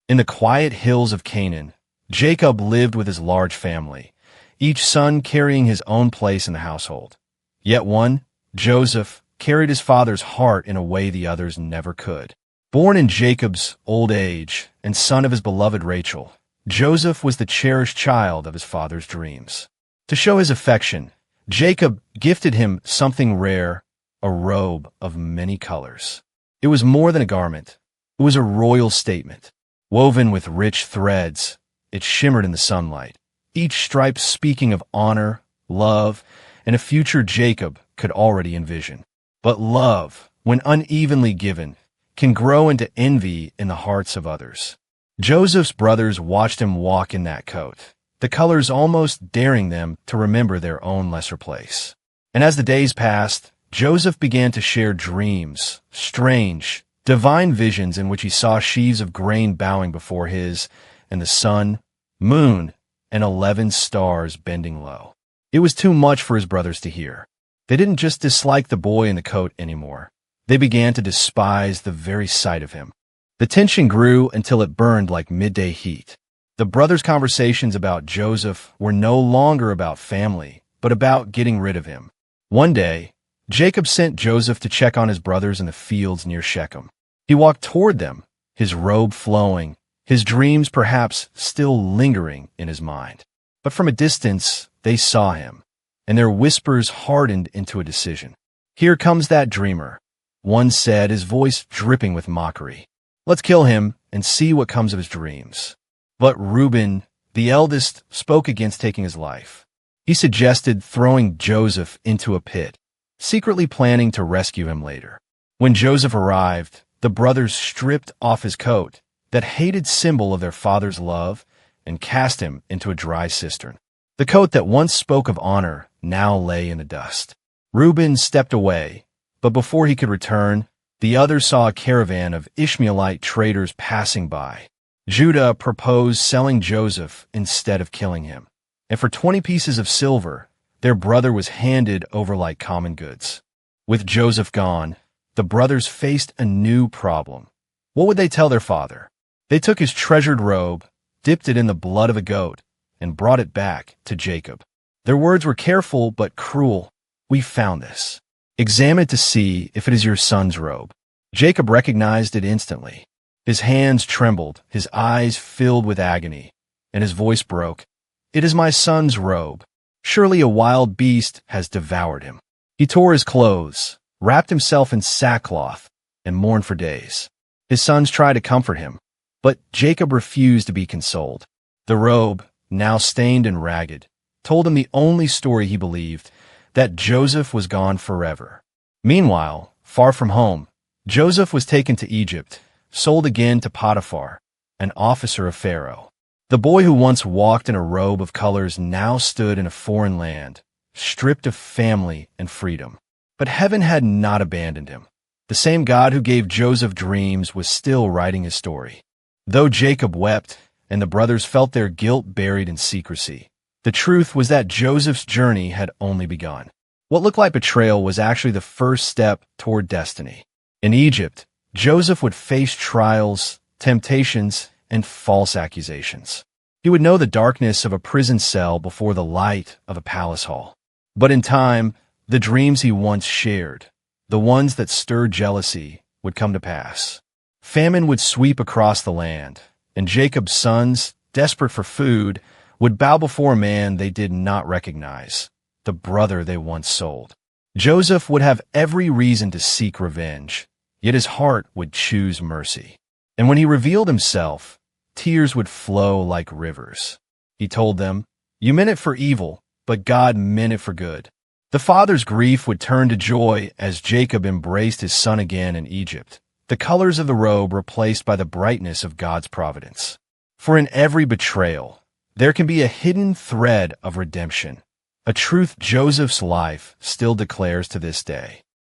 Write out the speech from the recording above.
In the quiet hills of Canaan, Jacob lived with his large family, each son carrying his own place in the household. Yet one, Joseph, carried his father's heart in a way the others never could. Born in Jacob's old age and son of his beloved Rachel, Joseph was the cherished child of his father's dreams. To show his affection, Jacob gifted him something rare, a robe of many colors. It was more than a garment. It was a royal statement. Woven with rich threads, it shimmered in the sunlight, each stripe speaking of honor, love, and a future Jacob could already envision. But love, when unevenly given, can grow into envy in the hearts of others. Joseph's brothers watched him walk in that coat, the colors almost daring them to remember their own lesser place. And as the days passed, Joseph began to share dreams, strange, divine visions in which he saw sheaves of grain bowing before his, and the sun, moon, and 11 stars bending low. It was too much for his brothers to hear. They didn't just dislike the boy in the coat anymore. They began to despise the very sight of him. The tension grew until it burned like midday heat. The brothers' conversations about Joseph were no longer about family, but about getting rid of him. One day, Jacob sent Joseph to check on his brothers in the fields near Shechem. He walked toward them, his robe flowing, his dreams perhaps still lingering in his mind. But from a distance, they saw him, and their whispers hardened into a decision. "Here comes that dreamer," one said, his voice dripping with mockery. "Let's kill him and see what comes of his dreams." But Reuben, the eldest, spoke against taking his life. He suggested throwing Joseph into a pit, secretly planning to rescue him later. When Joseph arrived, the brothers stripped off his coat, that hated symbol of their father's love, and cast him into a dry cistern. The coat that once spoke of honor now lay in the dust. Reuben stepped away, but before he could return, the others saw a caravan of Ishmaelite traders passing by. Judah proposed selling Joseph instead of killing him, and for 20 pieces of silver, their brother was handed over like common goods. With Joseph gone, the brothers faced a new problem. What would they tell their father? They took his treasured robe, dipped it in the blood of a goat, and brought it back to Jacob. Their words were careful but cruel. "We found this. Examine it to see if it is your son's robe." Jacob recognized it instantly. His hands trembled, his eyes filled with agony, and his voice broke. "It is my son's robe. Surely a wild beast has devoured him." He tore his clothes, wrapped himself in sackcloth, and mourned for days. His sons tried to comfort him, but Jacob refused to be consoled. The robe, now stained and ragged, told him the only story he believed, that Joseph was gone forever. Meanwhile, far from home, Joseph was taken to Egypt, sold again to Potiphar, an officer of Pharaoh. The boy who once walked in a robe of colors now stood in a foreign land, stripped of family and freedom. But heaven had not abandoned him. The same God who gave Joseph dreams was still writing his story. Though Jacob wept, and the brothers felt their guilt buried in secrecy, the truth was that Joseph's journey had only begun. What looked like betrayal was actually the first step toward destiny. In Egypt, Joseph would face trials, temptations, and false accusations. He would know the darkness of a prison cell before the light of a palace hall. But in time, the dreams he once shared, the ones that stirred jealousy, would come to pass. Famine would sweep across the land, and Jacob's sons, desperate for food, would bow before a man they did not recognize, the brother they once sold. Joseph would have every reason to seek revenge, yet his heart would choose mercy. And when he revealed himself, tears would flow like rivers. He told them, "You meant it for evil, but God meant it for good." The father's grief would turn to joy as Jacob embraced his son again in Egypt, the colors of the robe replaced by the brightness of God's providence. For in every betrayal, there can be a hidden thread of redemption, a truth Joseph's life still declares to this day.